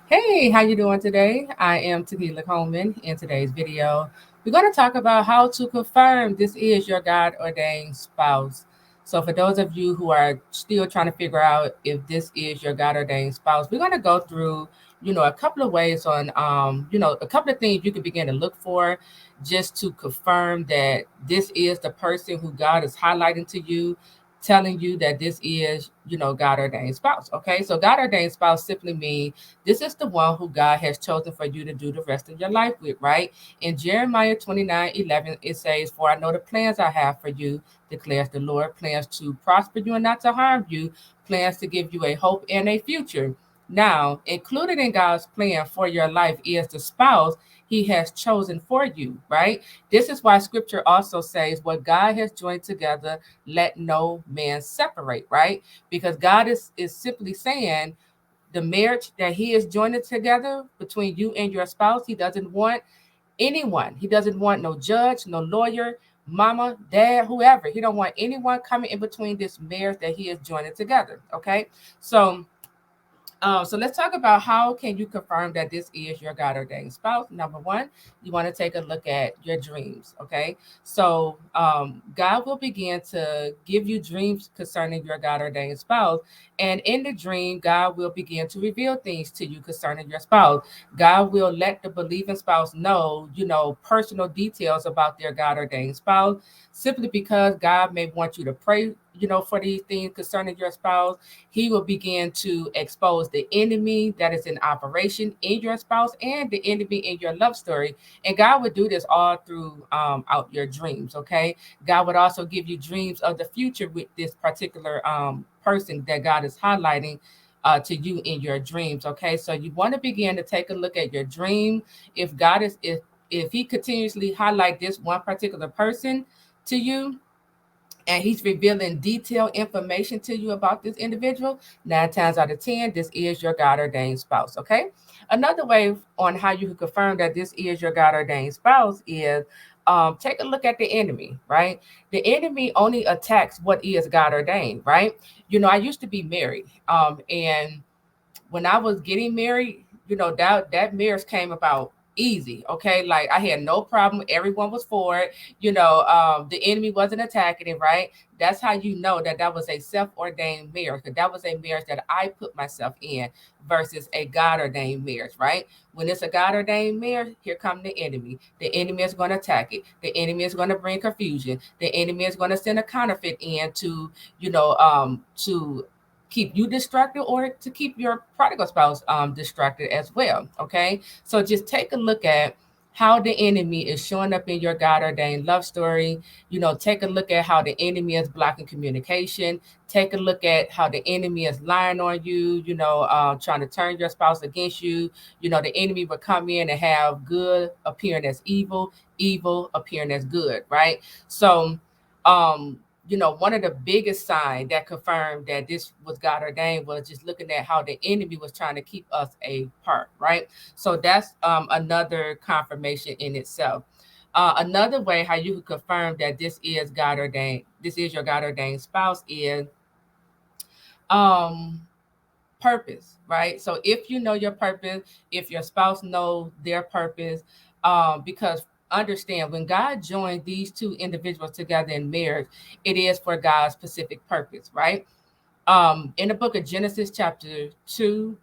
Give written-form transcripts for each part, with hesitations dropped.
Hey, how you doing today? I am Taquila Coleman. In today's video, we're going to talk about how to confirm this is your God ordained spouse. So, for those of you who are still trying to figure out if this is your God ordained spouse, we're going to go through, a couple of ways on, a couple of things you can begin to look for just to confirm that this is the person who God is highlighting to you, telling you that this is, God ordained spouse. Okay, so God ordained spouse simply means this is the one who God has chosen for you to do the rest of your life with, right? In Jeremiah 29:11, it says, "For I know the plans I have for you, declares the Lord, plans to prosper you and not to harm you, plans to give you a hope and a future." Now, included in God's plan for your life is the spouse he has chosen for you, right? This is why scripture also says, "What God has joined together, let no man separate," right? Because God is simply saying, the marriage that he is joining together between you and your spouse, he doesn't want anyone. He doesn't want no judge, no lawyer, mama, dad, whoever. He don't want anyone coming in between this marriage that he is joining together. Okay, so so let's talk about how can you confirm that this is your God ordained spouse. Number one, you want to take a look at your dreams. Okay, so God will begin to give you dreams concerning your God ordained spouse, and in the dream, God will begin to reveal things to you concerning your spouse. God will let the believing spouse know, personal details about their God ordained spouse, simply because God may want you to pray, for these things concerning your spouse. He will begin to expose the enemy that is in operation in your spouse and the enemy in your love story. And God would do this all through out your dreams. Okay. God would also give you dreams of the future with this particular person that God is highlighting to you in your dreams. Okay. So you want to begin to take a look at your dream. If God is, if he continuously highlight this one particular person to you, and he's revealing detailed information to you about this individual, 9 times out of 10, this is your God ordained spouse. Okay. Another way on how you can confirm that this is your God ordained spouse is take a look at the enemy, right? The enemy only attacks what is God ordained, right? I used to be married, and when I was getting married, that marriage came about easy. Okay, like I had no problem. Everyone was for it. The enemy wasn't attacking it. Right. That's how you know that that was a self-ordained marriage. Because that was a marriage that I put myself in versus a God-ordained marriage. Right. When it's a God-ordained marriage, here come the enemy. The enemy is going to attack it. The enemy is going to bring confusion. The enemy is going to send a counterfeit in to keep you distracted or to keep your prodigal spouse distracted as well. Okay, so just take a look at how the enemy is showing up in your God ordained love story. Take a look at how the enemy is blocking communication. Take a look at how the enemy is lying on you, trying to turn your spouse against you. The enemy will come in and have good appearing as evil, evil appearing as good, right? So um one of the biggest signs that confirmed that this was God ordained was just looking at how the enemy was trying to keep us apart, right? So that's another confirmation in itself. Another way how you can confirm that this is God ordained, this is your God ordained spouse is um purpose, right? So if you know your purpose, if your spouse knows their purpose, because understand when God joined these two individuals together in marriage, it is for God's specific purpose, right? In the book of Genesis, chapter 2,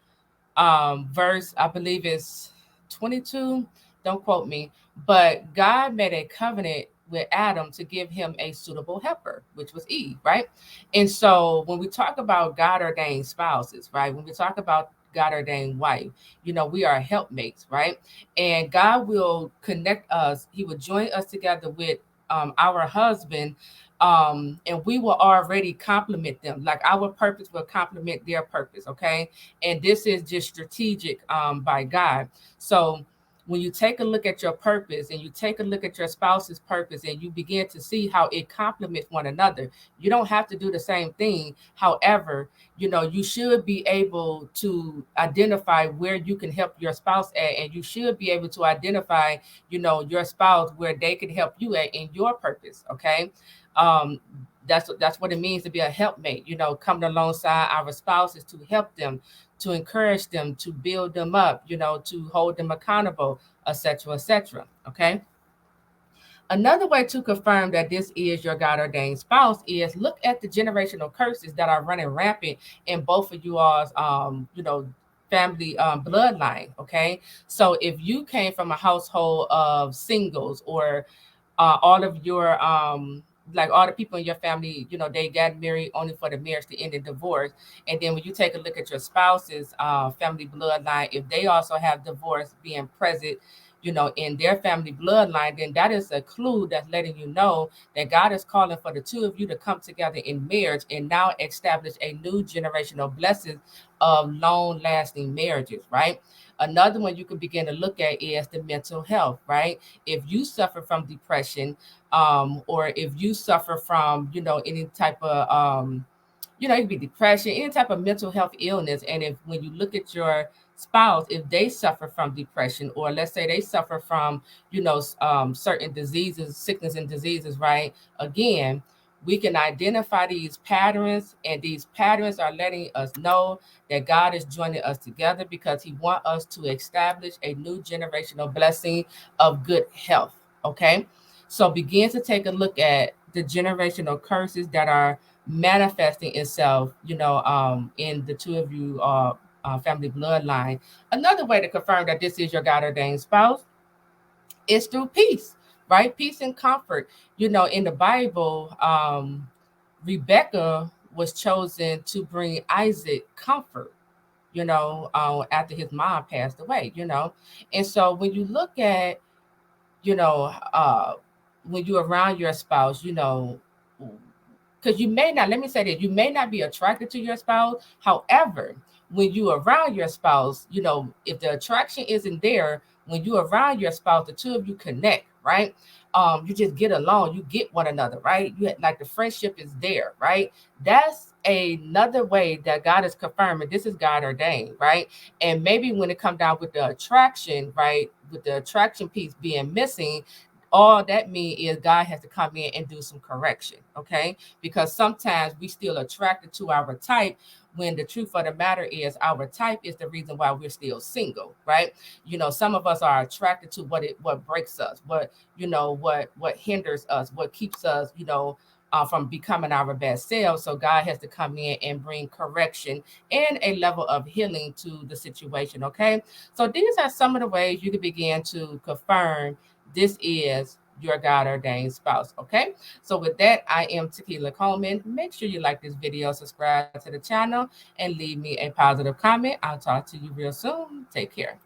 verse, I believe it's 22, don't quote me, but God made a covenant with Adam to give him a suitable helper, which was Eve, right? And so when we talk about God ordained spouses, right? When we talk about God ordained wife, we are helpmates, right? And God will connect us, He will join us together with our husband, and we will already complement them. Like our purpose will complement their purpose, okay? And this is just strategic by God. So when you take a look at your purpose and you take a look at your spouse's purpose and you begin to see how it complements one another, you don't have to do the same thing. However, you should be able to identify where you can help your spouse at, and you should be able to identify, your spouse where they can help you at in your purpose. Okay. Um, that's what it means to be a helpmate, coming alongside our spouses to help them to encourage them, to build them up, to hold them accountable, etc., etc. Okay. Another way to confirm that this is your God ordained spouse is look at the generational curses that are running rampant in both of you all's, family bloodline. Okay. So if you came from a household of singles, or all of your like all the people in your family, they got married only for the marriage to end in divorce. And then when you take a look at your spouse's family bloodline, if they also have divorce being present, in their family bloodline, then that is a clue that's letting you know that God is calling for the two of you to come together in marriage and now establish a new generational blessing of long lasting marriages, right? Another one you can begin to look at is the mental health, right? If you suffer from depression, or if you suffer from, any type of, it could be depression, any type of mental health illness. And if when you look at your spouse, if they suffer from depression, or let's say they suffer from, certain diseases, sickness and diseases, right? Again, we can identify these patterns, and these patterns are letting us know that God is joining us together because He wants us to establish a new generational blessing of good health. Okay, so begin to take a look at the generational curses that are manifesting itself, in the two of you family bloodline. Another way to confirm that this is your God ordained spouse is through peace, right? Peace and comfort. In the Bible, Rebecca was chosen to bring Isaac comfort, after his mom passed away, And so when you look at, you know, when you're around your spouse, because you may not, let me say that you may not be attracted to your spouse. However, when you around your spouse, if the attraction isn't there, when you around your spouse, the two of you connect, right? You just get along, you get one another, right? Like the friendship is there, right? That's another way that God is confirming this is God ordained, right? And maybe when it comes down with the attraction, right, with the attraction piece being missing, all that means is God has to come in and do some correction, okay? Because sometimes we still attracted to our type, when the truth of the matter is our type is the reason why we're still single, right? Some of us are attracted to what breaks us, what hinders us, what keeps us, from becoming our best selves. So God has to come in and bring correction and a level of healing to the situation. Okay, so these are some of the ways you can begin to confirm this is your God ordained spouse. Okay, so with that, I am Taquila Coleman. Make sure you like this video, subscribe to the channel, and leave me a positive comment. I'll talk to you real soon. Take care.